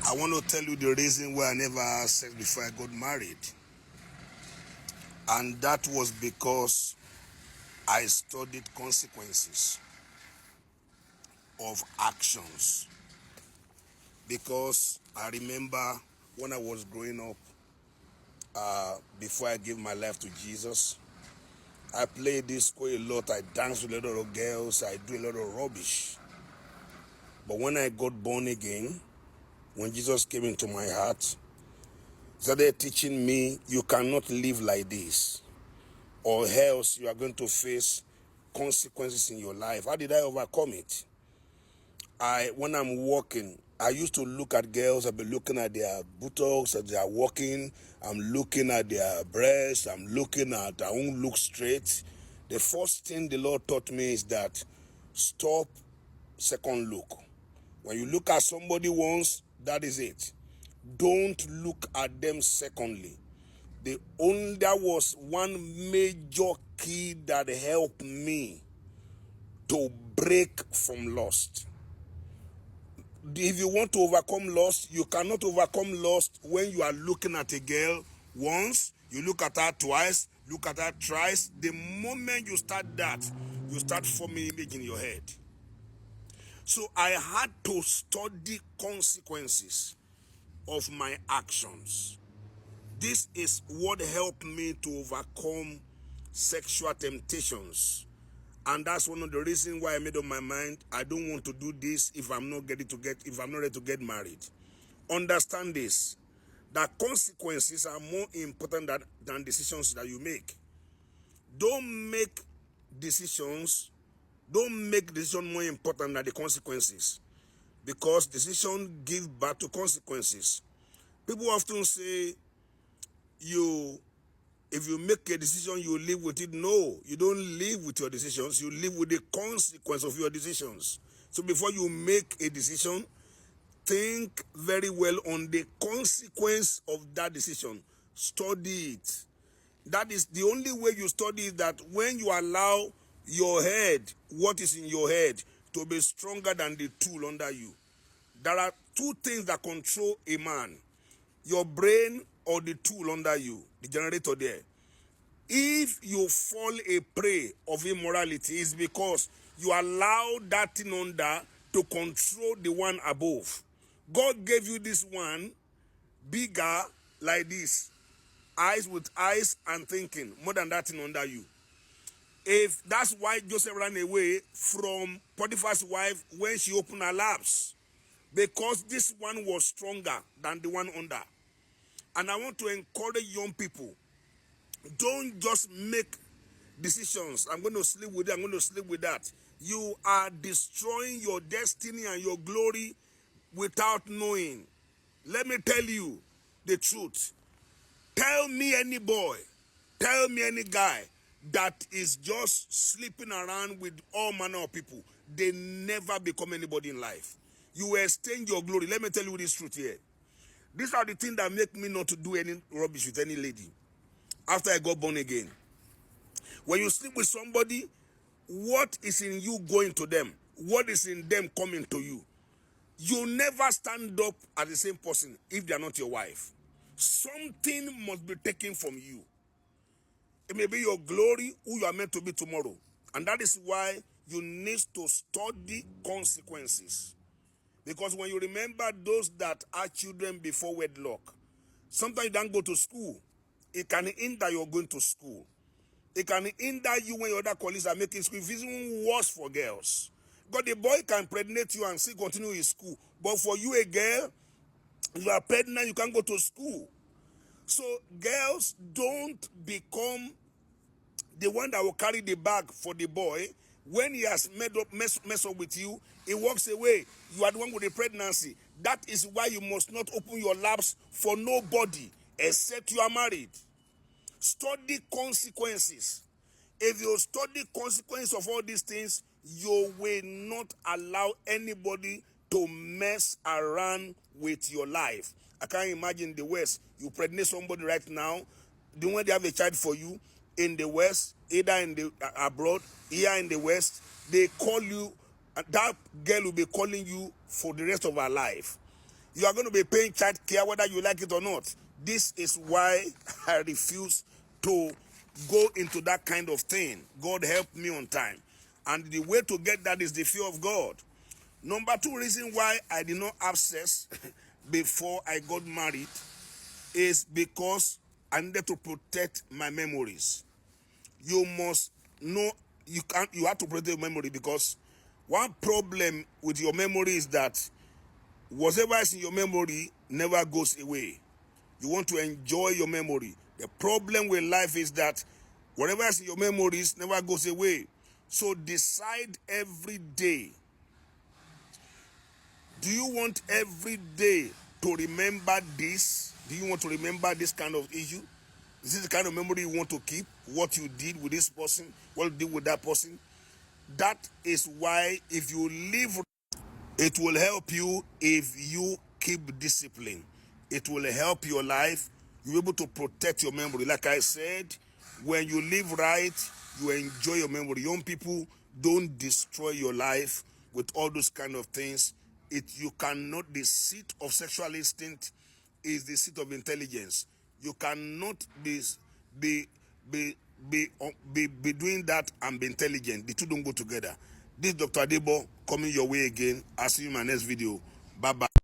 I want to tell you the reason why I never had sex before I got married. And that was because I studied consequences of actions. Because I remember when I was growing up, before I gave my life to Jesus, I played disco a lot, I danced with a lot of girls, I do a lot of rubbish. But when I got born again, when Jesus came into my heart, he started teaching me, you cannot live like this, or else you are going to face consequences in your life. How did I overcome it? When I'm walking, I used to look at girls. I've been looking at their buttocks as they are walking. I'm looking at their breasts. I'm looking at, I won't look straight. The first thing the Lord taught me is that stop second look. When you look at somebody once, that is it. Don't look at them secondly. That was one major key that helped me to break from lust. If you want to overcome lust, you cannot overcome lust when you are looking at a girl once, you look at her twice, look at her thrice. The moment you start that, you start forming image in your head. So I had to study consequences of my actions. This is what helped me to overcome sexual temptations. And that's one of the reasons why I made up my mind. I don't want to do this if I'm not ready to get married. Understand this, that consequences are more important than decisions that you make. Don't make decisions more important than the consequences, because decisions give birth to consequences. People often say, if you make a decision, you live with it. No, you don't live with your decisions. You live with the consequence of your decisions. So before you make a decision, think very well on the consequence of that decision. Study it. That is the only way you study it, that when you allow your head, what is in your head, to be stronger than the tool under you. There are two things that control a man: your brain or the tool under you, the generator there. If you fall a prey of immorality, it's because you allow that thing under to control the one above. God gave you this one bigger like this, eyes with eyes and thinking, more than that thing under you. If that's why Joseph ran away from Potiphar's wife when she opened her laps, because this one was stronger than the one under. And I want to encourage young people, don't just make decisions. I'm going to sleep with it, I'm going to sleep with that. You are destroying your destiny and your glory without knowing. Let me tell you the truth. Tell me any boy, tell me any guy that is just sleeping around with all manner of people, they never become anybody in life. You will exchange your glory. Let me tell you this truth here. These are the things that make me not to do any rubbish with any lady after I got born again. When you sleep with somebody, what is in you going to them? What is in them coming to you? You never stand up as the same person if they are not your wife. Something must be taken from you. It may be your glory, who you are meant to be tomorrow. And that is why you need to study consequences. Because when you remember those that are children before wedlock, sometimes you don't go to school. It can hinder your going to school. It can hinder you when your other colleagues are making school. It's even worse for girls. Because the boy can impregnate you and still continue his school. But for you, a girl, you are pregnant, you can't go to school. So girls, don't become the one that will carry the bag for the boy. When he has mess up with you, he walks away. You are the one with the pregnancy. That is why you must not open your laps for nobody except you are married. Study consequences. If you study consequences of all these things, you will not allow anybody to mess around with your life. I can't imagine the West. You pregnant somebody right now, the one they have a child for you in the West, either in the abroad, here in the West, they call you, that girl will be calling you for the rest of her life. You are going to be paying child care whether you like it or not. This is why I refuse to go into that kind of thing. God help me on time. And the way to get that is the fear of God. Number two reason why I did not have sex before I got married is because I needed to protect my memories. You must know you have to protect your memory, because one problem with your memory is that whatever is in your memory never goes away. You want to enjoy your memory. The problem with life is that whatever is in your memories never goes away. So decide every day. Do you want every day to remember this? Do you want to remember this kind of issue? Is this the kind of memory you want to keep? What you did with this person, what you did with that person? That is why if you live, it will help you if you keep discipline. It will help your life. You'll be able to protect your memory. Like I said, when you live right, you enjoy your memory. Young people, don't destroy your life with all those kind of things. You cannot, the seat of sexual instinct is the seat of intelligence. You cannot be doing that and be intelligent. The two don't go together. This is Dr. Adebo coming your way again. I'll see you in my next video. Bye-bye.